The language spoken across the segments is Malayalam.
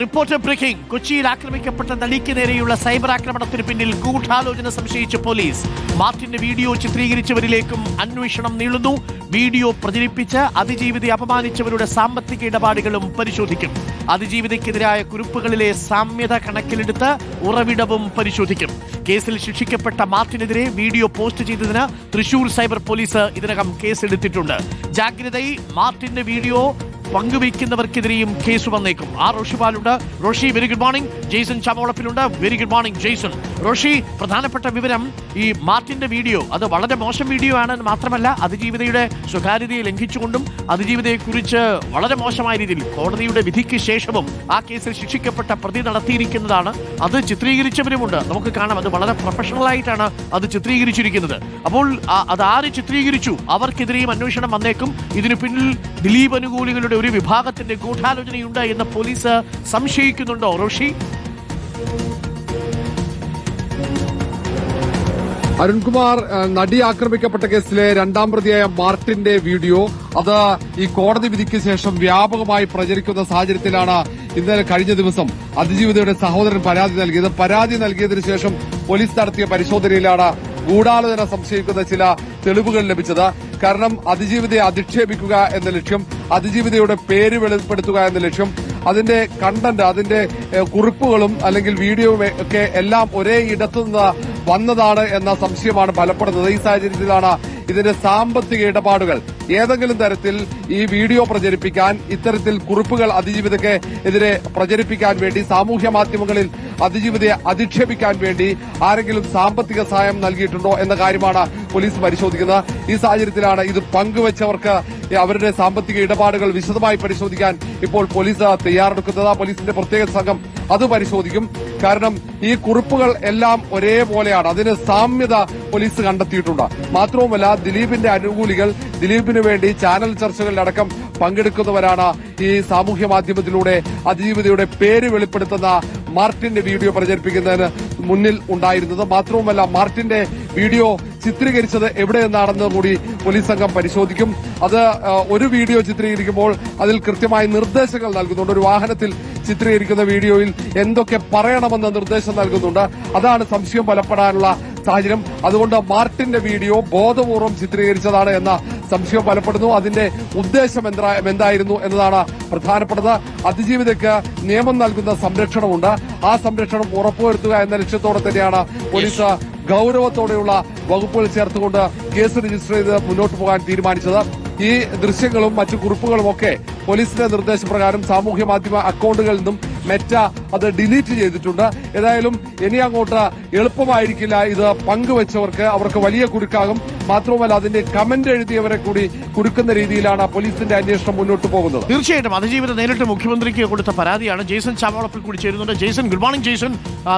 Reporter breaking. കൊച്ചിയിൽ ആക്രമിക്കപ്പെട്ട നടിക്ക് നേരെയുള്ള സൈബർ ആക്രമണത്തിന് പിന്നിൽ ഗൂഢാലോചന സംശയിച്ച പോലീസ്. മാർട്ടിന്റെ വീഡിയോ ചിത്രീകരിച്ചവരിലേക്കും അന്വേഷണം നീളുന്നു. വീഡിയോ പ്രചരിപ്പിച്ച് അതിജീവിതയെ അപമാനിച്ചവരുടെ സാമ്പത്തിക ഇടപാടുകളും പരിശോധിക്കും. അതിജീവിതയ്ക്കെതിരായ കുറിപ്പുകളിലെ സാമ്യത കണക്കിലെടുത്ത് ഉറവിടവും പരിശോധിക്കും. കേസിൽ ശിക്ഷിക്കപ്പെട്ട മാർട്ടിനെതിരെ വീഡിയോ പോസ്റ്റ് ചെയ്തതിന് തൃശൂർ സൈബർ പോലീസ് ഇതിനകം കേസെടുത്തിട്ടുണ്ട്. ജാഗ്രതയിൽ മാർട്ടിന്റെ വീഡിയോ പങ്കുവയ്ക്കുന്നവർക്കെതിരെയും കേസ് വന്നേക്കും. റോഷിപാലുണ്ട്. Roshi, very good morning. Jaison ചമോളപ്പിലുണ്ട്. Very good morning Jaison. Roshi, പ്രധാനപ്പെട്ട വിവരം, ഈ മാർട്ടിന്റെ വീഡിയോ അത് വളരെ മോശം വീഡിയോ ആണ്. മാത്രമല്ല അതിജീവിതയുടെ സ്വകാര്യതയെ ലംഘിച്ചുകൊണ്ടും അതിജീവിതയെക്കുറിച്ച് വളരെ മോശമായ രീതിയിൽ കോടതിയുടെ വിധിക്ക് ശേഷവും ആ കേസിൽ ശിക്ഷിക്കപ്പെട്ട പ്രതി നടത്തിയിരിക്കുന്നതാണ്. അത് ചിത്രീകരിച്ചവരുമുണ്ട്. നമുക്ക് കാണാം, അത് വളരെ പ്രൊഫഷണലായിട്ടാണ് അത് ചിത്രീകരിച്ചിരിക്കുന്നത്. അപ്പോൾ അത് ആര് ചിത്രീകരിച്ചു അവർക്കെതിരെയും അന്വേഷണം വന്നേക്കും. ഇതിനു പിന്നിൽ ദിലീപ് അനുകൂലികളുടെ ഒരു വിഭാഗത്തിന്റെ ഗൂഢാലോചനയുണ്ട് എന്ന് പോലീസ് സംശയിക്കുന്നുണ്ടോ റോഷി? അരുൺകുമാർ, നടി ആക്രമിക്കപ്പെട്ട കേസിലെ രണ്ടാം പ്രതിയായ മാർട്ടിന്റെ വീഡിയോ അത് ഈ കോടതി വിധിക്ക് ശേഷം വ്യാപകമായി പ്രചരിക്കുന്ന സാഹചര്യത്തിലാണ് ഇന്നലെ കഴിഞ്ഞ ദിവസം അതിജീവിതയുടെ സഹോദരൻ പരാതി നൽകിയതിനു ശേഷം പോലീസ് നടത്തിയ പരിശോധനയിലാണ് ഗൂഢാലോചന സംശയിക്കുന്ന ചില തെളിവുകൾ ലഭിച്ചത്. കാരണം അതിജീവിതയെ അധിക്ഷേപിക്കുക എന്ന ലക്ഷ്യം, അതിജീവിതയുടെ പേര് വെളിപ്പെടുത്തുക എന്ന ലക്ഷ്യം, അതിന്റെ കണ്ടന്റ്, അതിന്റെ കുറിപ്പുകളും അല്ലെങ്കിൽ വീഡിയോയും ഒക്കെ എല്ലാം ഒരേ ഇടത്തുനിന്ന് വന്നതാണ് എന്ന സംശയമാണ് ബലപ്പെടുന്നത്. ഈ സാഹചര്യത്തിലാണ് ഇതിന്റെ സാമ്പത്തിക ഇടപാടുകൾ ഏതെങ്കിലും തരത്തിൽ ഈ വീഡിയോ പ്രചരിപ്പിക്കാൻ, ഇത്തരത്തിൽ കുറിപ്പുകൾ അതിജീവിതയ്ക്ക് എതിരെ പ്രചരിപ്പിക്കാൻ വേണ്ടി, സാമൂഹ്യ മാധ്യമങ്ങളിൽ അതിജീവിതയെ അധിക്ഷേപിക്കാൻ വേണ്ടി ആരെങ്കിലും സാമ്പത്തിക സഹായം നൽകിയിട്ടുണ്ടോ എന്ന കാര്യമാണ് പോലീസ് പരിശോധിക്കുന്നത്. ഈ സാഹചര്യത്തിലാണ് ഇത് പങ്കുവച്ചവർക്ക് അവരുടെ സാമ്പത്തിക ഇടപാടുകൾ വിശദമായി പരിശോധിക്കാൻ ഇപ്പോൾ പോലീസ് തയ്യാറെടുക്കുന്നത്. പോലീസിന്റെ പ്രത്യേക സംഘം അത് പരിശോധിക്കും. കാരണം ഈ കുറിപ്പുകൾ എല്ലാം ഒരേപോലെയാണ്, അതിന് സാമ്യത പോലീസ് കണ്ടെത്തിയിട്ടുണ്ട്. മാത്രവുമല്ല ദിലീപിന്റെ അനുകൂലികൾ, ദിലീപിന് വേണ്ടി ചാനൽ ചർച്ചകളിലടക്കം പങ്കെടുക്കുന്നവരാണ് ഈ സാമൂഹ്യ മാധ്യമത്തിലൂടെ അതിജീവിതയുടെ പേര് വെളിപ്പെടുത്തുന്ന മാർട്ടിന്റെ വീഡിയോ പ്രചരിപ്പിക്കുന്നതിന് മുന്നിൽ ഉണ്ടായിരുന്നത്. മാത്രവുമല്ല മാർട്ടിന്റെ വീഡിയോ ചിത്രീകരിച്ചത് എവിടെയെന്നാണെന്ന് കൂടി പോലീസ് സംഘം പരിശോധിക്കും. അത് ഒരു വീഡിയോ ചിത്രീകരിക്കുമ്പോൾ അതിൽ കൃത്യമായ നിർദ്ദേശങ്ങൾ നൽകുന്നുണ്ട്. ഒരു വാഹനത്തിൽ ചിത്രീകരിക്കുന്ന വീഡിയോയിൽ എന്തൊക്കെ പറയണമെന്ന നിർദ്ദേശം നൽകുന്നുണ്ട്. അതാണ് സംശയം ബലപ്പെടാനുള്ള സാഹചര്യം. അതുകൊണ്ട് മാർട്ടിന്റെ വീഡിയോ ബോധപൂർവം ചിത്രീകരിച്ചതാണ് എന്ന സംശയം ബലപ്പെടുന്നു. അതിന്റെ ഉദ്ദേശം എന്തായിരുന്നു എന്നതാണ് പ്രധാനപ്പെട്ടത്. അതിജീവിതയ്ക്ക് നിയമം നൽകുന്ന സംരക്ഷണമുണ്ട്. ആ സംരക്ഷണം ഉറപ്പുവരുത്തുക എന്ന ലക്ഷ്യത്തോടെ തന്നെയാണ് പോലീസ് ഗൌരവത്തോടെയുള്ള വകുപ്പുകൾ ചേർത്തുകൊണ്ട് കേസ് രജിസ്റ്റർ ചെയ്ത് മുന്നോട്ട് പോകാൻ തീരുമാനിച്ചത്. ഈ ദൃശ്യങ്ങളും മറ്റു കുറിപ്പുകളുമൊക്കെ പോലീസിന്റെ നിർദ്ദേശപ്രകാരം സാമൂഹ്യ മാധ്യമ അക്കൌണ്ടുകളിൽ നിന്നും മെറ്റ അത് ഡിലീറ്റ് ചെയ്തിട്ടുണ്ട്. ഏതായാലും ഇനി അങ്ങോട്ട് എളുപ്പമായിരിക്കില്ല ഇത് പങ്കുവച്ചവർക്ക്. അവർക്ക് വലിയ കുരുക്കാകും. മാത്രവുമല്ല അതിന്റെ കമന്റ് എഴുതിയവരെ കൂടി കുരുക്കുന്ന രീതിയിലാണ് പോലീസിന്റെ അന്വേഷണം മുന്നോട്ട് പോകുന്നത്. തീർച്ചയായിട്ടും അതിജീവിത നേരിട്ട് മുഖ്യമന്ത്രിക്ക് കൊടുത്ത പരാതിയാണ്. ജെയ്സൺ ചാമോളപ്പിൽ കൂടി ചേരുന്നുണ്ട്. Jason, good morning. ജെയ്സൺ,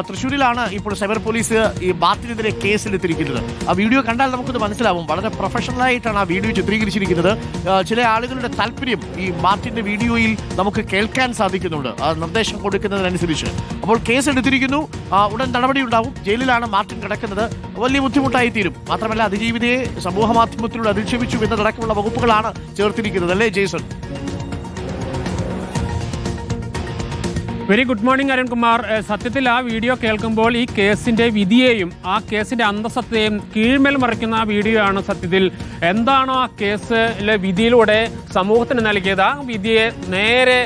തൃശ്ശൂരിലാണ് ഇപ്പോൾ സൈബർ പോലീസ് ഈ മാർട്ടിനെതിരെ കേസെടുത്തിരിക്കുന്നത്. ആ വീഡിയോ കണ്ടാൽ നമുക്കത് മനസ്സിലാവും. വളരെ പ്രൊഫഷണലായിട്ടാണ് ആ വീഡിയോ ചിത്രീകരിച്ചിരിക്കുന്നത്. ചില ആളുകളുടെ താല്പര്യം ഈ മാർട്ടിന്റെ വീഡിയോയിൽ നമുക്ക് കേൾക്കാൻ സാധിക്കുന്നുണ്ട്, ആ നിർദ്ദേശം കൊടുക്കുന്നതിനനുസരിച്ച്. അപ്പോൾ കേസ് എടുത്തിരിക്കുന്നു. ഉടൻ നടപടി ഉണ്ടാവും. ജയിലിലാണ് മാർട്ടിൻ കിടക്കുന്നത്. വലിയ ബുദ്ധിമുട്ടായി തീരും. മാത്രമല്ല അതിജീവിതയെ സമൂഹ മാധ്യമത്തിലൂടെ അധിക്ഷേപിച്ചു എന്നതടക്കമുള്ള വകുപ്പുകളാണ് ചേർത്തിരിക്കുന്നത്, അല്ലേ Jason? Very good morning Arunkumar. സത്യത്തിൽ ആ വീഡിയോ കേൾക്കുമ്പോൾ ഈ കേസിന്റെ വിധിയെയും ആ കേസിന്റെ അന്തസ്സത്തെയും കീഴ്മേൽ മറിക്കുന്ന ആ വീഡിയോ ആണ് സത്യത്തിൽ. എന്താണോ ആ കേസിലെ വിധിയിലൂടെ സമൂഹത്തിന് നൽകിയത്, ആ വിധിയെ നേരെ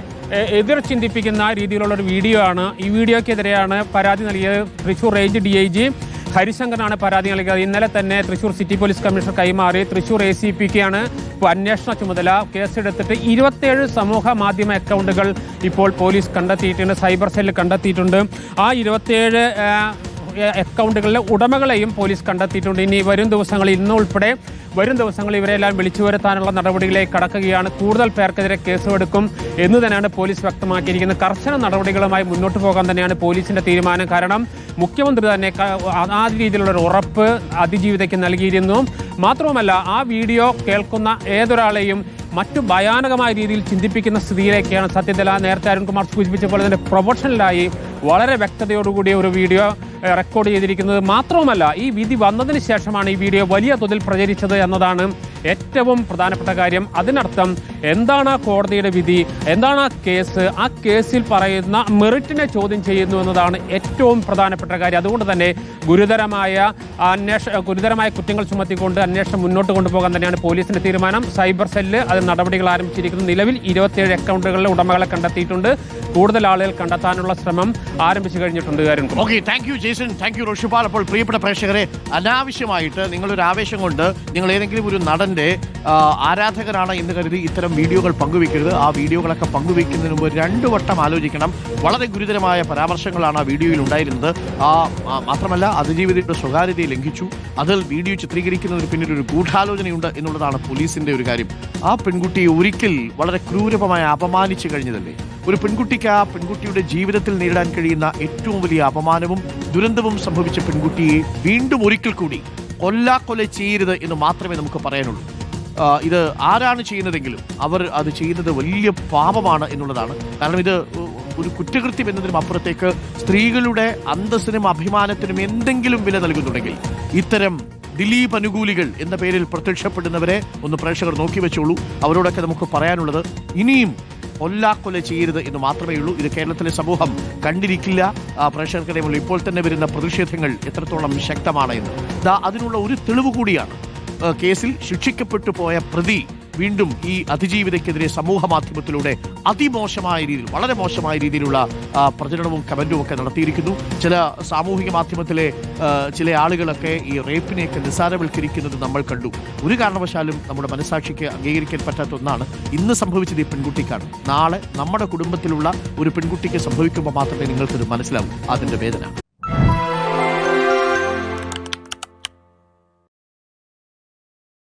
എതിർ ചിന്തിപ്പിക്കുന്ന രീതിയിലുള്ള ഒരു വീഡിയോ ആണ്. ഈ വീഡിയോക്കെതിരെയാണ് പരാതി നൽകിയത് തൃശൂർ റേഞ്ച് DIG ഹരിശങ്കറാണ് പരാതി നൽകിയത്. ഇന്നലെ തന്നെ തൃശൂർ സിറ്റി പോലീസ് കമ്മീഷണർ കൈമാറി. തൃശൂർ ACPക്കാണ് ഇപ്പോൾ അന്വേഷണ ചുമതല. കേസെടുത്തിട്ട് 27 സമൂഹ മാധ്യമ അക്കൗണ്ടുകൾ ഇപ്പോൾ പോലീസ് കണ്ടെത്തിയിട്ടുണ്ട്, സൈബർ സെല്ല് കണ്ടെത്തിയിട്ടുണ്ട്. ആ 27 അക്കൗണ്ടുകളിലെ ഉടമകളെയും പോലീസ് കണ്ടെത്തിയിട്ടുണ്ട്. ഇനി വരും ദിവസങ്ങളിൽ, ഇന്ന് ഉൾപ്പെടെ വരും ദിവസങ്ങളിൽ ഇവരെല്ലാം വിളിച്ചു വരുത്താനുള്ള നടപടികളിലേക്ക് കടക്കുകയാണ്. കൂടുതൽ പേർക്കെതിരെ കേസുമെടുക്കും എന്ന് തന്നെയാണ് പോലീസ് വ്യക്തമാക്കിയിരിക്കുന്നത്. കർശന നടപടികളുമായി മുന്നോട്ട് പോകാൻ തന്നെയാണ് പോലീസിന്റെ തീരുമാനം. കാരണം മുഖ്യമന്ത്രി തന്നെ ആ രീതിയിലുള്ളൊരു ഉറപ്പ് അതിജീവിതയ്ക്ക് നൽകിയിരുന്നു. മാത്രവുമല്ല ആ വീഡിയോ കേൾക്കുന്ന ഏതൊരാളെയും മറ്റു ഭയാനകമായ രീതിയിൽ ചിന്തിപ്പിക്കുന്ന സ്ഥിതിയിലേക്കാണ് സത്യത്തിൽ നേരത്തെ അരുൺകുമാർ സൂചിപ്പിച്ച പോലെ തന്നെ പ്രൊഫഷണലായി വളരെ വ്യക്തതയോടുകൂടിയ ഒരു വീഡിയോ റെക്കോർഡ് ചെയ്തിരിക്കുന്നത്. മാത്രവുമല്ല ഈ വിധി വന്നതിന് ശേഷമാണ് ഈ വീഡിയോ വലിയ തോതിൽ പ്രചരിച്ചത് എന്നതാണ് ഏറ്റവും പ്രധാനപ്പെട്ട കാര്യം. അതിനർത്ഥം എന്താണ് ആ കോടതിയുടെ വിധി, എന്താണ് ആ കേസ്, ആ കേസിൽ പറയുന്ന മെറിറ്റിനെ ചോദ്യം ചെയ്യുന്നു എന്നതാണ് ഏറ്റവും പ്രധാനപ്പെട്ട കാര്യം. അതുകൊണ്ട് തന്നെ ഗുരുതരമായ കുറ്റങ്ങൾ ചുമത്തിക്കൊണ്ട് അന്വേഷണം മുന്നോട്ട് കൊണ്ടുപോകാൻ തന്നെയാണ് പോലീസിന്റെ തീരുമാനം. സൈബർ സെല്ല് അത് നടപടികൾ ആരംഭിച്ചിരിക്കുന്നു. നിലവിൽ 27 അക്കൗണ്ടുകളിലെ ഉടമകളെ കണ്ടെത്തിയിട്ടുണ്ട്. കൂടുതൽ ആളുകൾ കണ്ടെത്താനുള്ള ശ്രമം ആരംഭിച്ചു കഴിഞ്ഞിട്ടുണ്ട്. Okay, thank you Jason, thank you Roshipal. അപ്പോൾ പ്രിയപ്പെട്ട പ്രേക്ഷകരെ, അനാവശ്യമായിട്ട് നിങ്ങളൊരു ആവേശം കൊണ്ട് നിങ്ങൾ ഏതെങ്കിലും ഒരു നടന്റെ ആരാധകരാണ് എന്ന് കരുതി ഇത്തരം വീഡിയോകൾ പങ്കുവെക്കരുത്. ആ വീഡിയോകളൊക്കെ പങ്കുവെക്കുന്നതിന് മുമ്പ് 2 വട്ടം ആലോചിക്കണം. വളരെ ഗുരുതരമായ പരാമർശങ്ങളാണ് ആ വീഡിയോയിൽ ഉണ്ടായിരുന്നത്. മാത്രമല്ല അതിജീവിതയുടെ സ്വകാര്യതയെ ലംഘിച്ചു. അതിൽ വീഡിയോ ചിത്രീകരിക്കുന്നതിന് പിന്നിൽ ഒരു ഗൂഢാലോചനയുണ്ട് എന്നുള്ളതാണ് പോലീസിന്റെ ഒരു കാര്യം. ആ പെൺകുട്ടിയെ ഒരിക്കൽ വളരെ ക്രൂരമായി അപമാനിച്ചു കഴിഞ്ഞതല്ലേ. ഒരു പെൺകുട്ടിക്ക് ആ പെൺകുട്ടിയുടെ ജീവിതത്തിൽ നേരിടാൻ കഴിയുന്ന ഏറ്റവും വലിയ അപമാനവും ദുരന്തവും സംഭവിച്ച പെൺകുട്ടിയെ വീണ്ടും ഒരിക്കൽ കൂടി കൊല്ലാക്കൊല ചെയ്യരുത് എന്ന് മാത്രമേ നമുക്ക് പറയാനുള്ളൂ. ഇത് ആരാണ് ചെയ്യുന്നതെങ്കിലും അവർ അത് ചെയ്യുന്നത് വലിയ പാപമാണ് എന്നുള്ളതാണ്. കാരണം ഇത് ഒരു കുറ്റകൃത്യം എന്നതിനും അപ്പുറത്തേക്ക് സ്ത്രീകളുടെ അന്തസ്സിനും അഭിമാനത്തിനും എന്തെങ്കിലും വില നൽകുന്നുണ്ടെങ്കിൽ ഇത്തരം ദിലീപ് അനുകൂലികൾ എന്ന പേരിൽ പ്രത്യക്ഷപ്പെടുന്നവരെ ഒന്ന് പ്രേക്ഷകർ നോക്കി വെച്ചോളൂ. അവരോടൊക്കെ നമുക്ക് പറയാനുള്ളത് ഇനിയും കൊല്ലാക്കൊല ചെയ്യരുത് എന്ന് മാത്രമേ ഉള്ളൂ. ഇത് കേരളത്തിലെ സമൂഹം കണ്ടിരിക്കില്ല. പ്രേക്ഷകർക്കിടയിലുള്ള ഇപ്പോൾ തന്നെ വരുന്ന പ്രതിഷേധങ്ങൾ എത്രത്തോളം ശക്തമാണ് എന്ന് അതിനുള്ള ഒരു തെളിവ് കൂടിയാണ് കേസിൽ ശിക്ഷിക്കപ്പെട്ടു പോയ പ്രതി വീണ്ടും ഈ അതിജീവിതയ്ക്കെതിരെ സമൂഹ മാധ്യമത്തിലൂടെ അതിമോശമായ രീതിയിൽ, വളരെ മോശമായ രീതിയിലുള്ള പ്രചരണവും കമന്റും ഒക്കെ നടത്തിയിരിക്കുന്നു. ചില സാമൂഹിക മാധ്യമത്തിലെ ചില ആളുകളൊക്കെ ഈ റേപ്പിനെയൊക്കെ നിസ്സാരവൽക്കരിക്കുന്നത് നമ്മൾ കണ്ടു. ഒരു കാരണവശാലും നമ്മുടെ മനസാക്ഷിക്ക് അംഗീകരിക്കാൻ പറ്റാത്ത ഒന്നാണ് ഇന്ന് സംഭവിച്ചത് ഈ പെൺകുട്ടിക്കാണ്. നാളെ നമ്മുടെ കുടുംബത്തിലുള്ള ഒരു പെൺകുട്ടിക്ക് സംഭവിക്കുമ്പോൾ മാത്രമേ നിങ്ങൾക്കത് മനസ്സിലാവൂ അതിന്റെ വേദന.